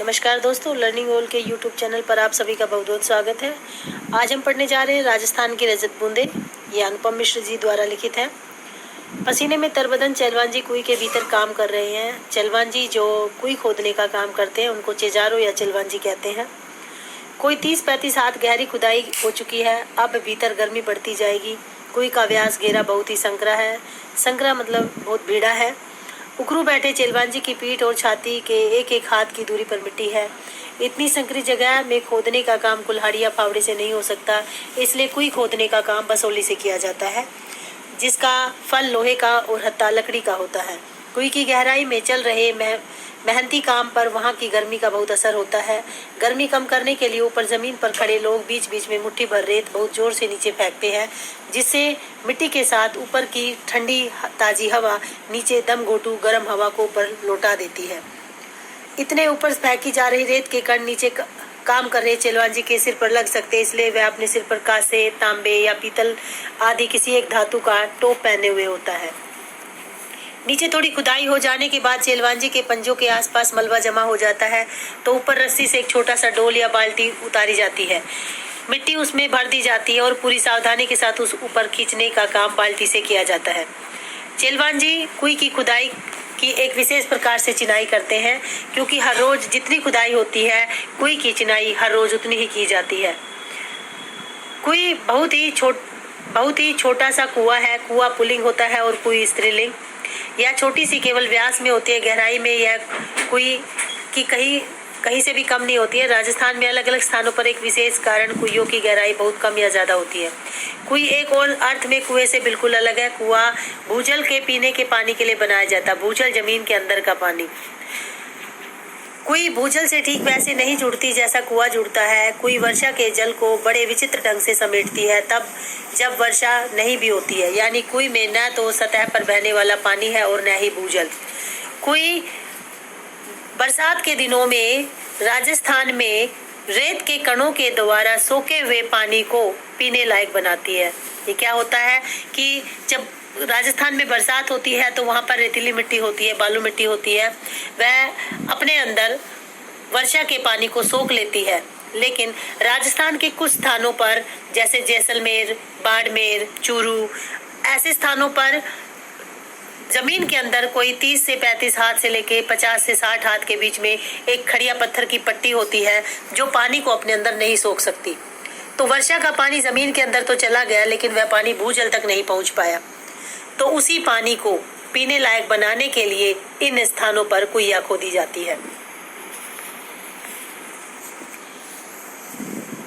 नमस्कार दोस्तों, लर्निंग ओल के यूट्यूब चैनल पर आप सभी का बहुत बहुत स्वागत है। आज हम पढ़ने जा रहे हैं राजस्थान की रजत बूंदे। ये अनुपम मिश्र जी द्वारा लिखित है। पसीने में तरबदन चेलवान जी कुएं के भीतर काम कर रहे हैं। चेलवान जी जो कुएं खोदने का काम करते हैं उनको चेजारो या चेलवान जी कहते हैं। कोई 30-35 हाथ गहरी खुदाई हो चुकी है। अब भीतर गर्मी बढ़ती जाएगी। कुएं का व्यास घेरा बहुत ही संकरा है। संकरा मतलब बहुत भीड़ा है। उकरू बैठे चेलवान जी की पीठ और छाती के एक एक हाथ की दूरी पर मिट्टी है। इतनी संकरी जगह में खोदने का काम कुल्हाड़ी या फावड़े से नहीं हो सकता, इसलिए कुएं खोदने का काम बसोली से किया जाता है, जिसका फल लोहे का और हत्था लकड़ी का होता है। कुएं की गहराई में चल रहे मेहनती काम पर वहां की गर्मी का बहुत असर होता है। गर्मी कम करने के लिए ऊपर जमीन पर खड़े लोग बीच बीच में मुट्ठी भर रेत बहुत जोर से नीचे फेंकते हैं, जिससे मिट्टी के साथ ऊपर की ठंडी ताजी हवा नीचे दम घोटू गर्म हवा को ऊपर लौटा देती है। इतने ऊपर फेंकी जा रही रेत के कण नीचे काम कर रहे चेलवान जी के सिर पर लग सकते, इसलिए वह अपने सिर पर कांसे, तांबे या पीतल आदि किसी एक धातु का टोप पहने हुए होता है। नीचे थोड़ी खुदाई हो जाने के बाद चेलवान जी के पंजों के आसपास मलबा जमा हो जाता है, तो ऊपर रस्सी से एक छोटा सा डोल या बाल्टी उतारी जाती है। मिट्टी उसमें भर दी जाती है और पूरी सावधानी के साथ उस ऊपर खींचने का काम बाल्टी से किया जाता है। चेलवान जी कुएं की खुदाई की एक विशेष प्रकार से चिनाई करते हैं, क्योंकि हर रोज जितनी खुदाई होती है कुएं की चिनाई हर रोज उतनी ही की जाती है। कुएं बहुत ही छोटा सा कुआं है। कुआं पुल्लिंग होता है और कुएं स्त्रीलिंग। यह छोटी सी केवल व्यास में होती है। गहराई में यह कुएं की कहीं से भी कम नहीं होती है। राजस्थान में अलग अलग स्थानों पर एक विशेष कारण कुइयों की गहराई बहुत कम या ज्यादा होती है। कुएं एक और अर्थ में कुएं से बिल्कुल अलग है। कुआं भूजल के पीने के पानी के लिए बनाया जाता है। भूजल जमीन के अंदर का पानी। कुएं भूजल से ठीक वैसे नहीं जुड़ती जैसा कुआं जुड़ता है। कुएं वर्षा के जल को बड़े विचित्र ढंग से समेटती है, तब जब वर्षा नहीं भी होती है। यानी कुएं में न तो सतह पर बहने वाला पानी है और न ही भूजल। कुएं बरसात के दिनों में राजस्थान में रेत के कणों के द्वारा सोखे हुए पानी को पीने लायक बनाती है। ये क्या होता है कि जब राजस्थान में बरसात होती है तो वहां पर रेतीली मिट्टी होती है, बालू मिट्टी होती है, वह अपने अंदर वर्षा के पानी को सोख लेती है। लेकिन राजस्थान के कुछ स्थानों पर जैसे जैसलमेर, बाड़मेर, चूरू, ऐसे स्थानों पर जमीन के अंदर कोई 30 से 35 हाथ से लेके 50 से 60 हाथ के बीच में एक खड़िया पत्थर की पट्टी होती है, जो पानी को अपने अंदर नहीं सोख सकती। तो वर्षा का पानी जमीन के अंदर तो चला गया, लेकिन वह पानी भूजल तक नहीं पहुंच पाया। तो उसी पानी को पीने लायक बनाने के लिए इन स्थानों पर कुइयां खोदी जाती है।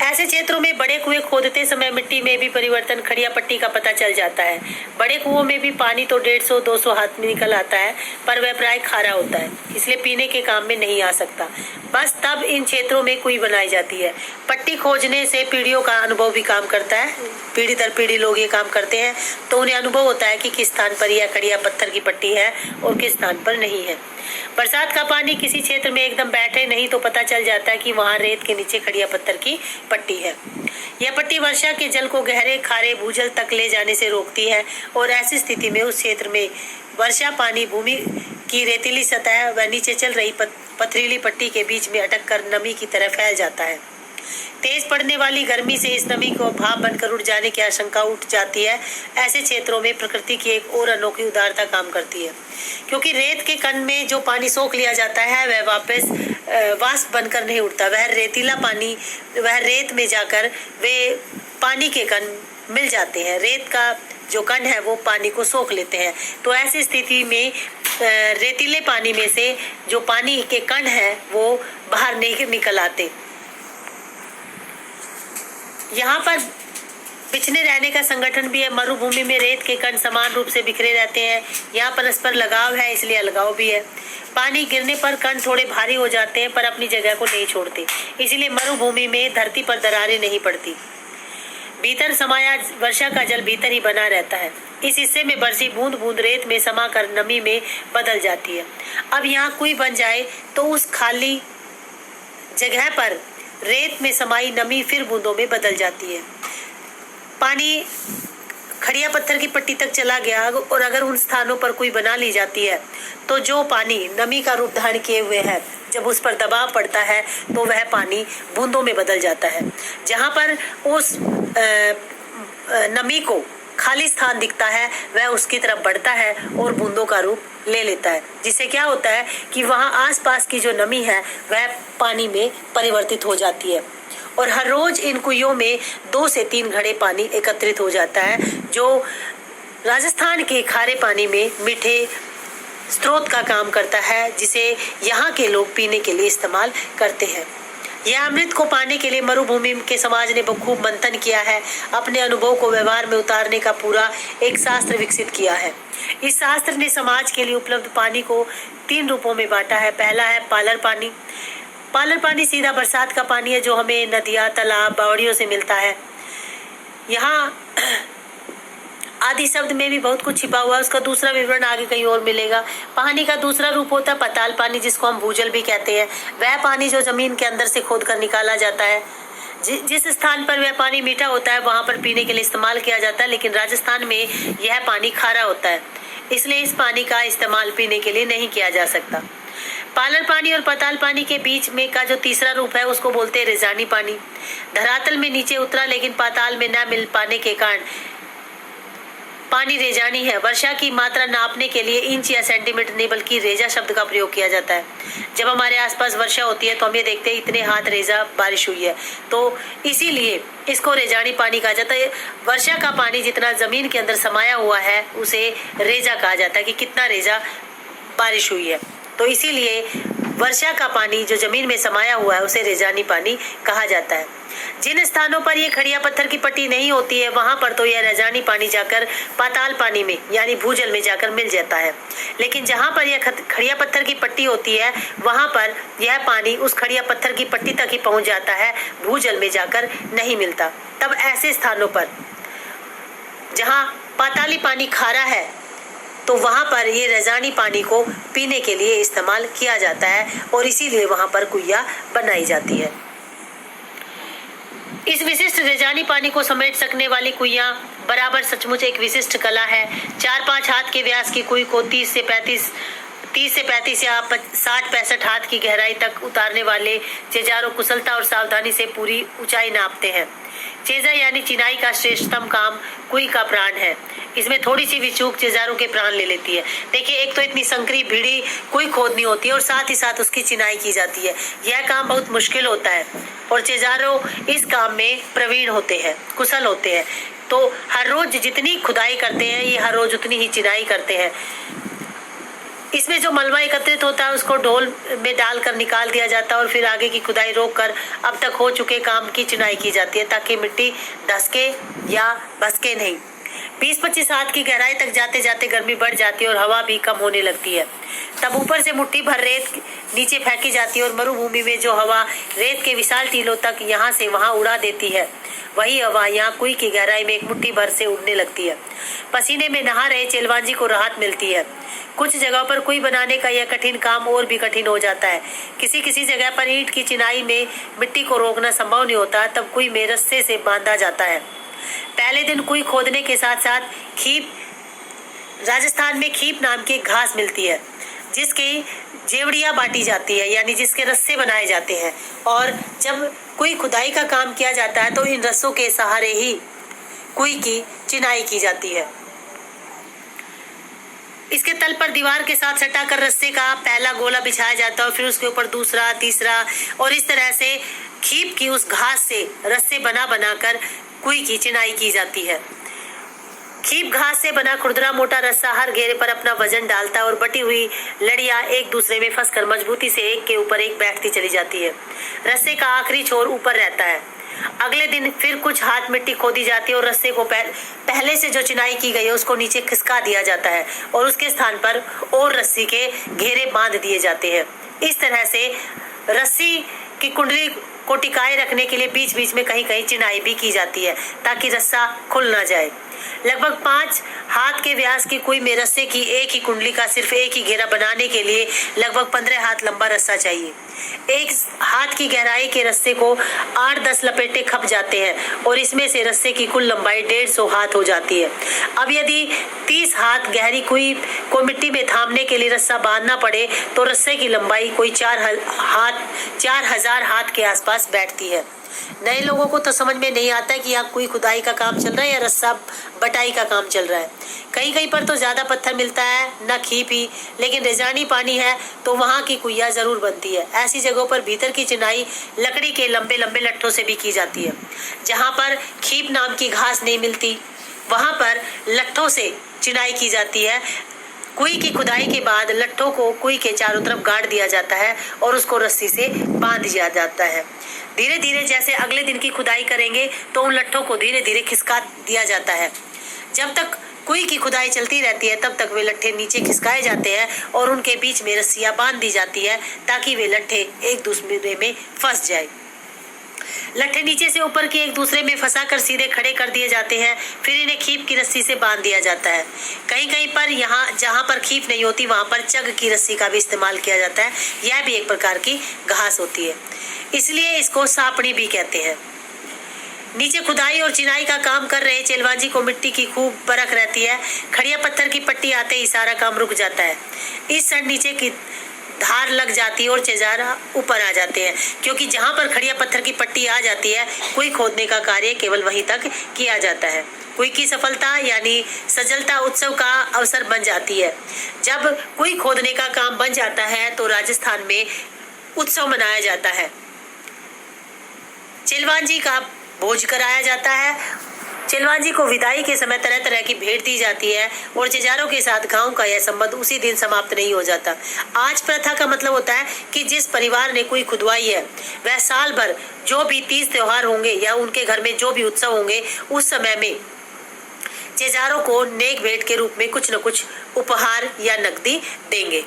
ऐसे क्षेत्रों में बड़े कुएं खोदते समय मिट्टी में भी परिवर्तन खड़िया पट्टी का पता चल जाता है। बड़े कुओं में भी पानी तो 150-200 हाथ में निकल आता है, पर वह प्राय खारा होता है, इसलिए पीने के काम में नहीं आ सकता। बस तब इन क्षेत्रों में कुएं बनाई जाती है। पट्टी खोजने से पीढ़ियों का अनुभव भी काम करता है। पीढ़ी दर पीढ़ी लोग ये काम करते हैं, तो उन्हें अनुभव होता है कि किस स्थान पर यह खड़िया पत्थर की पट्टी है और किस स्थान पर नहीं है। बरसात का पानी किसी क्षेत्र में एकदम बैठे नहीं तो पता चल जाता है कि वहां रेत के नीचे खड़िया पत्थर की पट्टी है। यह पट्टी वर्षा के जल को गहरे खारे भूजल तक ले जाने से रोकती है, और ऐसी स्थिति में उस क्षेत्र में वर्षा पानी भूमि की रेतीली सतह व नीचे चल रही पथरीली पट्टी के बीच में अटक कर नमी की तरह फैल जाता है। तेज पड़ने वाली गर्मी से इस नमी को भाप बनकर उड़ जाने की आशंका उठ जाती है। ऐसे क्षेत्रों में प्रकृति की एक और अनोखी उदारता काम करती है, क्योंकि रेत के कण में जो पानी सोख लिया जाता है वह वापस वाष्प बनकर नहीं उड़ता। वह रेतीला पानी वह रेत में जाकर वे पानी के कण मिल जाते हैं। रेत का जो कण है वो पानी को सोख लेते हैं। तो ऐसी स्थिति में रेतीले पानी में से जो पानी के कण है वो बाहर नहीं निकल आते। यहाँ पर बिछने रहने का संगठन भी है। मरुभूमि में रेत के कण समान रूप से बिखरे रहते हैं। यहाँ परस्पर लगाव है, इसलिए अलगाव भी है। पानी गिरने पर कण थोड़े भारी हो जाते हैं, पर अपनी जगह को नहीं छोड़ते, इसलिए मरुभूमि में धरती पर दरारें नहीं पड़ती। भीतर समाया वर्षा का जल भीतर ही बना रहता है। इस हिस्से में बरसी बूंद बूंद रेत में समा कर नमी में बदल जाती है। अब यहाँ कुएं बन जाए तो उस खाली जगह पर रेत में समाई नमी फिर बूंदों में बदल जाती है। पानी खड़िया पत्थर की पट्टी तक चला गया और अगर उन स्थानों पर कोई बना ली जाती है तो जो पानी नमी का रूप धारण किए हुए है, जब उस पर दबाव पड़ता है तो वह पानी बूंदों में बदल जाता है। जहां पर उस नमी को खाली स्थान दिखता है वह उसकी तरफ बढ़ता है और बूंदों का रूप ले लेता है, जिससे क्या होता है कि वहां आसपास की जो नमी है वह पानी में परिवर्तित हो जाती है और हर रोज इन कुइयों में 2 से 3 घड़े पानी एकत्रित हो जाता है, जो राजस्थान के खारे पानी में मीठे स्रोत का काम करता है, जिसे यहाँ के लोग पीने के लिए इस्तेमाल करते हैं। यह अमृत को पाने के लिए मरुभूमि के समाज ने खूब मंथन किया है, अपने अनुभव को व्यवहार में उतारने का पूरा एक शास्त्र विकसित किया है। इस शास्त्र ने समाज के लिए उपलब्ध पानी को 3 रूपों में बांटा है। पहला है पालर पानी। पालर पानी सीधा बरसात का पानी है जो हमें नदियाँ, तालाब, बावड़ियों से मिलता है। यहाँ आदि शब्द में भी बहुत कुछ छिपा हुआ है, उसका दूसरा विवरण आगे कहीं और मिलेगा। पानी का दूसरा रूप होता है पाताल पानी, जिसको हम भूजल भी कहते हैं। वह पानी जो जमीन के अंदर से खोद कर निकाला जाता है। जिस स्थान पर वह पानी मीठा होता है वहां पर पीने के लिए इस्तेमाल किया जाता है, लेकिन राजस्थान में यह पानी खारा होता है, इसलिए इस पानी का इस्तेमाल पीने के लिए नहीं किया जा सकता। पालर पानी और पाताल पानी के बीच में का जो तीसरा रूप है उसको बोलते हैं रेजानी पानी। धरातल में नीचे उतरा लेकिन पाताल में न मिल पाने के कारण पानी रेजानी है। वर्षा की मात्रा नापने के लिए इंच या सेंटीमीटर नहीं बल्कि रेजा शब्द का प्रयोग किया जाता है। जब हमारे आसपास वर्षा होती है तो हम ये देखते हैं इतने हाथ रेजा बारिश हुई है, तो इसीलिए इसको रेजानी पानी कहा जाता है। वर्षा का पानी जितना जमीन के अंदर समाया हुआ है उसे रेजा कहा जाता है कि कितना रेजा बारिश हुई है, तो इसीलिए वर्षा का पानी जो जमीन में समाया हुआ है उसे रेजानी पानी कहा जाता है। जिन स्थानों पर ये खड़िया पत्थर की पट्टी नहीं होती है वहां पर तो यह रेजानी पानी जाकर पाताल पानी में यानी भूजल में जाकर मिल जाता है, लेकिन जहां पर यह खड़िया पत्थर की पट्टी होती है वहां पर यह पानी उस खड़िया पत्थर की पट्टी तक ही पहुंच जाता है, भूजल में जाकर नहीं मिलता। तब ऐसे स्थानों पर जहां पाताली पानी खारा है तो वहां पर ये रेजानी पानी को पीने के लिए इस्तेमाल किया जाता है और इसीलिए वहां पर कुइया बनाई जाती है। इस विशिष्ट रेजानी पानी को समेट सकने वाली कुइया बराबर सचमुच एक विशिष्ट कला है। 4-5 हाथ के व्यास की कुई को 30 से 35 या 60-65 हाथ की गहराई तक उतारने वाले चेजारो कुशलता और सावधानी से पूरी ऊंचाई नापते हैं। चेजा यानी चिनाई का श्रेष्ठतम काम कुई का प्राण है। इसमें थोड़ी सी भी चूक चेजारों के प्राण ले लेती है। देखिए, एक तो इतनी संकरी भीड़ी कोई खोदनी होती है और साथ ही साथ उसकी चिनाई की जाती है। यह काम बहुत मुश्किल होता है और चेजारो इस काम में प्रवीण होते हैं, कुशल होते हैं। तो हर रोज जितनी खुदाई करते हैं ये हर रोज उतनी ही चिनाई करते हैं। इसमें जो मलबा एकत्रित होता है उसको ढोल में डालकर निकाल दिया जाता है और फिर आगे की खुदाई रोककर अब तक हो चुके काम की चिनाई की जाती है ताकि मिट्टी धसके या भसके नहीं। 20-25 हाथ की गहराई तक जाते जाते गर्मी बढ़ जाती है और हवा भी कम होने लगती है। तब ऊपर से मुट्ठी भर रेत नीचे फेंकी जाती है और मरुभूमि में जो हवा रेत के विशाल टीलों तक यहाँ से वहाँ उड़ा देती है, वही हवा यहाँ कुई की गहराई में एक मुट्ठी भर से उड़ने लगती है। पसीने में नहा रहे चेलवांजी को राहत मिलती है। कुछ जगहों पर कुई बनाने का यह कठिन काम और भी कठिन हो जाता है। किसी जगह पर ईंट की चिनाई में मिट्टी को रोकना संभव नहीं होता, तब कुई में रस्से से बांधा जाता है। पहले दिन कुई खोदने के साथ साथ खीप, राजस्थान में खीप नाम की घास मिलती है जिसकी जेवड़ियां बांटी जाती है, यानी जिसके रस्से बनाए जाते हैं। और जब कोई खुदाई का काम किया जाता है तो इन रस्सों के सहारे ही कुई की चिनाई की जाती है। इसके तल पर दीवार के साथ सटा कर रस्से का पहला गोला बिछाया जाता है और फिर उसके ऊपर दूसरा, तीसरा और इस तरह से खीप की उस घास से रस्से बना कर कुई की चिनाई की जाती है। खीप घास से बना खुरदरा मोटा रस्सा हर घेरे पर अपना वजन डालता है और बटी हुई लड़ियां एक दूसरे में फंसकर मजबूती से एक के ऊपर एक बैठती चली जाती है। रस्से का आखिरी छोर ऊपर रहता है। अगले दिन फिर कुछ हाथ मिट्टी खोदी जाती है और रस्से को पहले से जो चिनाई की गई है उसको नीचे खिसका दिया जाता है और उसके स्थान पर और रस्सी के घेरे बांध दिए जाते हैं। इस तरह से रस्सी की कुंडली को टिकाए रखने के लिए बीच बीच में कहीं कहीं चिनाई भी की जाती है ताकि रस्सा खुल ना जाए। लगभग 5 हाथ के व्यास की कुई में रस्से की एक ही कुंडली का सिर्फ एक ही घेरा बनाने के लिए लगभग 15 हाथ लंबा रस्सा चाहिए। एक हाथ की गहराई के रस्से को 8-10 लपेटे खप जाते हैं और इसमें से रस्से की कुल लंबाई 150 हाथ हो जाती है। अब यदि 30 हाथ गहरी कुई को मिट्टी में थामने के लिए रस्सा बांधना पड़े तो रस्से की लंबाई कोई 4000 हाथ के आसपास बैठती है। नए लोगों को तो समझ में नहीं आता है कि यहाँ कोई खुदाई का काम चल रहा है या रस्सा बटाई का काम चल रहा है। कहीं कहीं पर तो ज्यादा पत्थर मिलता है, न खीप ही, लेकिन रेजानी पानी है तो वहाँ की कुइया जरूर बनती है। ऐसी जगहों पर भीतर की चिनाई लकड़ी के लंबे लंबे लट्ठों से भी की जाती है। जहाँ पर खीप नाम की घास नहीं मिलती वहाँ पर लट्ठों से चिनाई की जाती है। कुई की खुदाई के बाद लट्ठों को कुई के चारों तरफ गाड़ दिया जाता है और उसको रस्सी से बांध दिया जाता है। धीरे धीरे जैसे अगले दिन की खुदाई करेंगे तो उन लट्ठों को धीरे धीरे खिसका दिया जाता है। जब तक कुई की खुदाई चलती रहती है तब तक वे लट्ठे नीचे खिसकाए जाते हैं और उनके बीच में रस्सियां बांध दी जाती है ताकि वे लट्ठे एक दूसरे में फंस जाए। लट्ठे नीचे से ऊपर के एक दूसरे में फंसाकर सीधे खड़े कर दिए जाते हैं। फिर इन्हें खीप की रस्सी से बांध दिया जाता है। कहीं कहीं पर यहाँ जहाँ पर खीप नहीं होती वहाँ पर चग की रस्सी का भी इस्तेमाल किया जाता है। यह भी एक प्रकार की घास होती है, इसलिए इसको सापड़ी भी कहते हैं। नीचे खुदाई और चिनाई का काम कर रहे चेलवाजी को मिट्टी की खूब परख रहती है। खड़िया पत्थर की पट्टी आते ही सारा काम रुक जाता है। इस क्षण नीचे की धार लग जाती है और चेजारा ऊपर आ जाते हैं, क्योंकि जहाँ पर खड़िया पत्थर की पट्टी आ जाती है कुई खोदने का कार्य केवल वहीं तक किया जाता है। कुई की सफलता यानी सजलता उत्सव का अवसर बन जाती है। जब कुई खोदने का काम बन जाता है तो राजस्थान में उत्सव मनाया जाता है। चेलवाजी का भोज कराया जाता है। चेलवाजी को विदाई के समय तरह तरह की भेंट दी जाती है और चेजारों के साथ गांव का यह संबंध उसी दिन समाप्त नहीं हो जाता। आज प्रथा का मतलब होता है कि जिस परिवार ने कोई खुदवाई है वह साल भर जो भी तीज त्योहार होंगे या उनके घर में जो भी उत्सव होंगे उस समय में चेजारों को नेक भेंट के रूप में कुछ न कुछ उपहार या नकदी देंगे।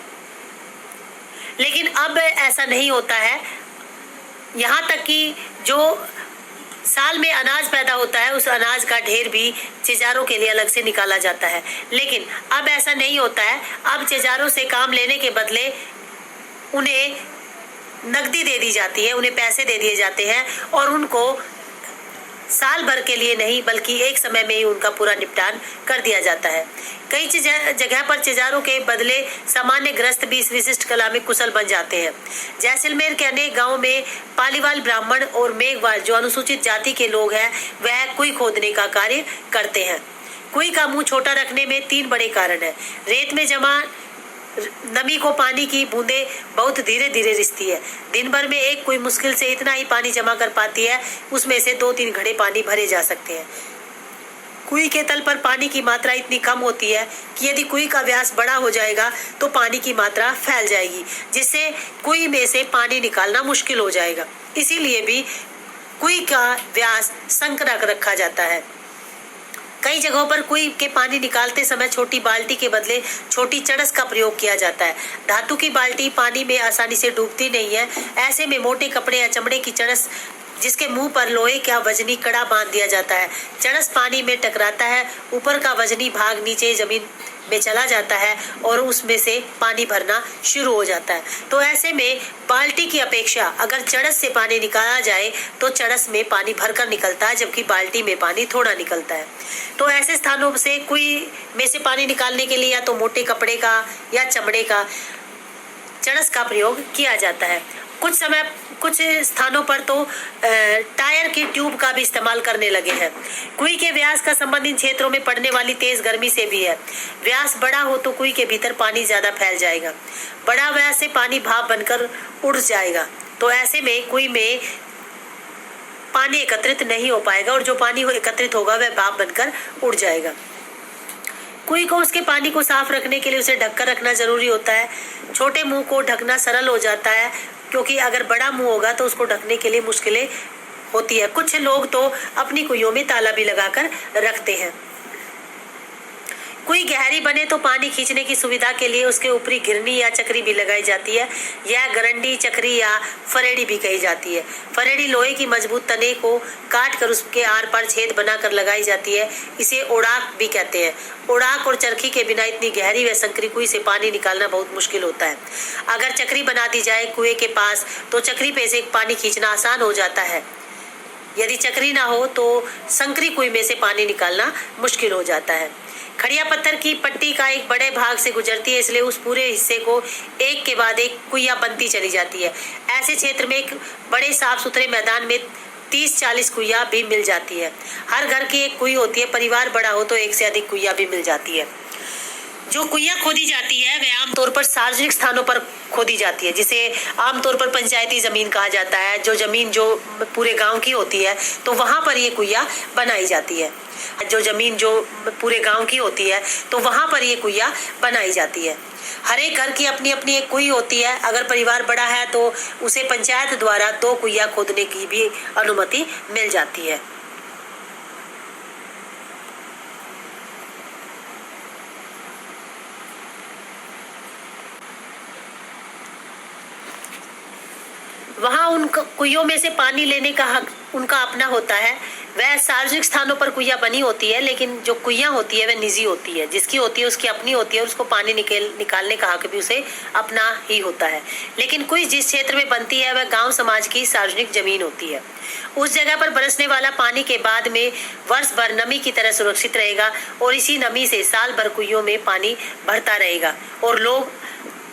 लेकिन अब ऐसा नहीं होता है। यहाँ तक कि जो साल में अनाज पैदा होता है उस अनाज का ढेर भी चेजारों के लिए अलग से निकाला जाता है। लेकिन अब ऐसा नहीं होता है। अब चेजारों से काम लेने के बदले उन्हें नकदी दे दी जाती है, उन्हें पैसे दे दिए जाते हैं और उनको साल भर के लिए नहीं बल्कि एक समय में ही उनका पूरा निपटान कर दिया जाता है। कई जगह पर चेजारों के बदले सामान्य गृहस्थ भी इस विशिष्ट कला में कुशल बन जाते हैं। जैसलमेर के अनेक गांवों में पालीवाल ब्राह्मण और मेघवाल जो अनुसूचित जाति के लोग हैं वह कुई खोदने का कार्य करते हैं। कुई का मुंह छोटा रखने में 3 बड़े कारण हैं। रेत में जमा नमी को पानी की बूंदें बहुत धीरे धीरे रिसती है। दिन भर में एक कुई मुश्किल से इतना ही पानी जमा कर पाती है, उसमें से 2-3 घड़े पानी भरे जा सकते हैं। कुई के तल पर पानी की मात्रा इतनी कम होती है कि यदि कुई का व्यास बड़ा हो जाएगा तो पानी की मात्रा फैल जाएगी, जिससे कुई में से पानी निकालना मुश्किल हो जाएगा। इसीलिए भी कुई का व्यास संकरा रखा जाता है। कई जगहों पर कुई के पानी निकालते समय छोटी बाल्टी के बदले छोटी चड़स का प्रयोग किया जाता है। धातु की बाल्टी पानी में आसानी से डूबती नहीं है। ऐसे में मोटे कपड़े या चमड़े की चड़स जिसके मुंह पर लोहे का वजनी कड़ा बांध दिया जाता है। चड़स पानी में टकराता है, ऊपर का वजनी भाग नीचे जमीन में चला जाता है और उसमें से पानी भरना शुरू हो जाता है। तो ऐसे में बाल्टी की अपेक्षा अगर चड़स से पानी निकाला जाए तो चड़स में पानी भरकर निकलता है, जबकि बाल्टी में पानी थोड़ा निकलता है। तो ऐसे स्थानों से कुई में से पानी निकालने के लिए या तो मोटे कपड़े का या चमड़े का चड़स का प्रयोग किया जाता है। कुछ स्थानों पर तो टायर की ट्यूब का भी इस्तेमाल करने लगे हैं। कुई के व्यास का संबंध इन क्षेत्रों में पड़ने वाली तेज गर्मी से भी है। व्यास बड़ा हो तो कुई के भीतर पानी ज्यादा फैल जाएगा। बड़ा व्यास से पानी भाप बनकर उड़ जाएगा, तो ऐसे में कुई में पानी एकत्रित नहीं हो पाएगा और जो पानी एकत्रित होगा वह भाप बनकर उड़ जाएगा। कुई को उसके पानी को साफ रखने के लिए उसे ढककर रखना जरूरी होता है। छोटे मुंह को ढकना सरल हो जाता है, क्योंकि अगर बड़ा मुंह होगा तो उसको ढकने के लिए मुश्किलें होती है। कुछ लोग तो अपनी कुइयों में ताला भी लगाकर रखते हैं। कुई गहरी बने तो पानी खींचने की सुविधा के लिए उसके ऊपरी गिरनी या चक्री भी लगाई जाती है। यह गरंडी, चक्री या फरेड़ी भी कही जाती है। फरेड़ी लोहे की मजबूत तने को काट कर उसके आर पार छेद बनाकर लगाई जाती है। इसे ओड़ाक भी कहते हैं। ओड़ाक और चरखी के बिना इतनी गहरी व संकरी कुई से पानी निकालना बहुत मुश्किल होता है। अगर चक्री बना दी जाए कुएं के पास तो चक्री पे से पानी खींचना आसान हो जाता है। यदि चक्री ना हो तो संकरी कुई में से पानी निकालना मुश्किल हो जाता है। खड़िया पत्थर की पट्टी का एक बड़े भाग से गुजरती है, इसलिए उस पूरे हिस्से को एक के बाद एक कुइया बनती चली जाती है। ऐसे क्षेत्र में एक बड़े साफ सुथरे मैदान में 30-40 कुइया भी मिल जाती है। हर घर की एक कुई होती है। परिवार बड़ा हो तो एक से अधिक कुइया भी मिल जाती है। जो कुइया खोदी जाती है वह आमतौर पर सार्वजनिक स्थानों पर खोदी जाती है, जिसे आमतौर पर पंचायती जमीन कहा जाता है। जो जमीन जो पूरे गांव की होती है तो वहां पर ये कुइया बनाई जाती है। जो जमीन जो पूरे गांव की होती है तो वहां पर ये कुइया बनाई जाती है। हर एक घर की अपनी अपनी एक कुई होती है। अगर परिवार बड़ा है तो उसे पंचायत द्वारा 2 कुइया खोदने की भी अनुमति मिल जाती है। वहाँ उन कुइयों में से पानी लेने का हक उनका अपना होता है। वह सार्वजनिक स्थानों पर कुइया बनी होती है, लेकिन जो कुइया होती है वह निजी होती है। जिसकी होती है उसकी अपनी होती है और उसको पानी निकालने का हक भी उसे अपना ही होता है। लेकिन कुई जिस क्षेत्र में बनती है वह गांव समाज की सार्वजनिक जमीन होती है। उस जगह पर बरसने वाला पानी के बाद में वर्ष भर नमी की तरह सुरक्षित रहेगा और इसी नमी से साल भर कुइयों में पानी भरता रहेगा और लोग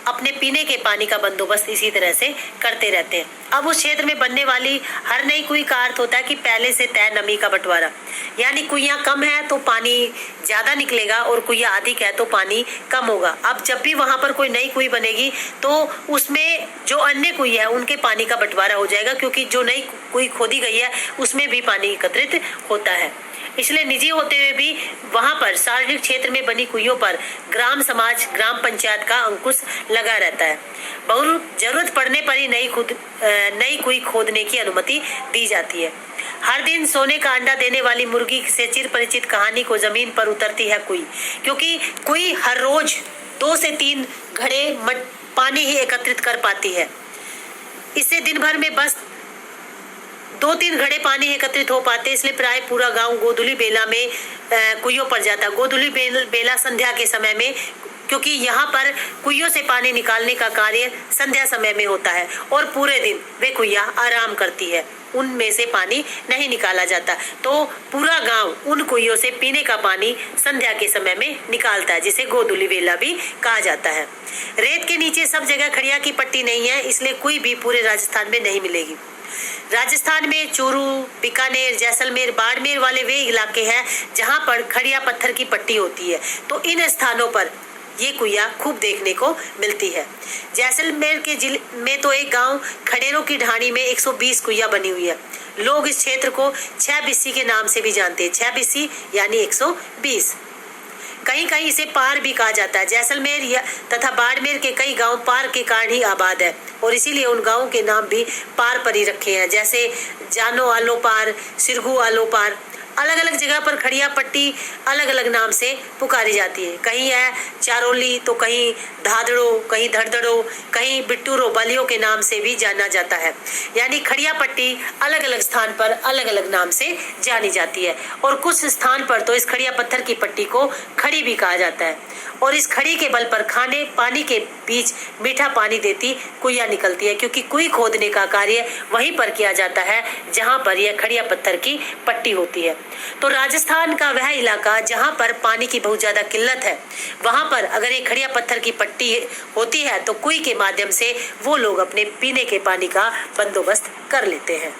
अपने पीने के पानी का बंदोबस्त इसी तरह से करते रहते हैं। अब उस क्षेत्र में बनने वाली हर नई कुई का अर्थ होता है कि पहले से तय नमी का बंटवारा, यानी कुइयां कम है तो पानी ज्यादा निकलेगा और कुइयां अधिक है तो पानी कम होगा। अब जब भी वहां पर कोई नई कुई बनेगी तो उसमें जो अन्य कुई है उनके पानी का बंटवारा हो जाएगा, क्योंकि जो नई कुई खोदी गई है उसमें भी पानी एकत्रित होता है। इसलिए निजी होते हुए भी वहां पर सार्वजनिक क्षेत्र में बनी कुइयों पर ग्राम समाज, ग्राम पंचायत का अंकुश लगा रहता है। बहुत जरूरत पड़ने पर ही नई कुई खोदने की अनुमति दी जाती है। हर दिन सोने का अंडा देने वाली मुर्गी से चिर परिचित कहानी को जमीन पर उतरती है कुई, क्योंकि कुई हर रोज 2 से 3 घड़े पानी ही एकत्रित कर पाती है। इससे दिन भर में बस 2-3 घड़े पानी एकत्रित हो पाते, इसलिए प्राय पूरा गांव गोधुली बेला में कुइयों पर जाता। गोधुली बेला संध्या के समय में, क्योंकि यहाँ पर कुइयों से पानी निकालने का कार्य संध्या समय में होता है और पूरे दिन वे कुइया आराम करती है, उनमें से पानी नहीं निकाला जाता। तो पूरा गांव उन कुइयों से पीने का पानी संध्या के समय में निकालता है, जिसे गोधुली बेला भी कहा जाता है। रेत के नीचे सब जगह खड़िया की पट्टी नहीं है, इसलिए कोई भी पूरे राजस्थान में नहीं मिलेगी। राजस्थान में चूरू, बीकानेर, जैसलमेर, बाड़मेर वाले वे इलाके हैं जहां पर खड़िया पत्थर की पट्टी होती है, तो इन स्थानों पर ये कुइया खूब देखने को मिलती है। जैसलमेर के जिले में तो एक गांव खड़ेरों की ढाणी में 120 कुइया बनी हुई है। लोग इस क्षेत्र को 6 बिस्सी के नाम से भी जानते हैं। 6 बिस्सी यानी 120। कहीं कहीं इसे पार भी कहा जाता है। जैसलमेर तथा बाड़मेर के कई गांव पार के कारण ही आबाद है और इसीलिए उन गांवों के नाम भी पार पर ही रखे हैं, जैसे जानो आलो पार, सिरगू आलो पार। अलग अलग जगह पर खड़िया पट्टी अलग अलग नाम से पुकारी जाती है। कहीं है चारोली तो कहीं धादड़ो, कहीं धड़धड़ो, कहीं बिट्टूरो बलियों के नाम से भी जाना जाता है। यानी खड़िया पट्टी अलग अलग स्थान पर अलग अलग नाम से जानी जाती है और कुछ स्थान पर तो इस खड़िया पत्थर की पट्टी को खड़ी भी कहा जाता है और इस खड़ी के बल पर खाने पानी के बीच मीठा पानी देती कुइया निकलती है, क्योंकि कुई खोदने का कार्य वहीं पर किया जाता है जहां पर यह खड़िया पत्थर की पट्टी होती है। तो राजस्थान का वह इलाका जहां पर पानी की बहुत ज्यादा किल्लत है, वहां पर अगर एक खड़िया पत्थर की पट्टी होती है तो कुई के माध्यम से वो लोग अपने पीने के पानी का बंदोबस्त कर लेते हैं।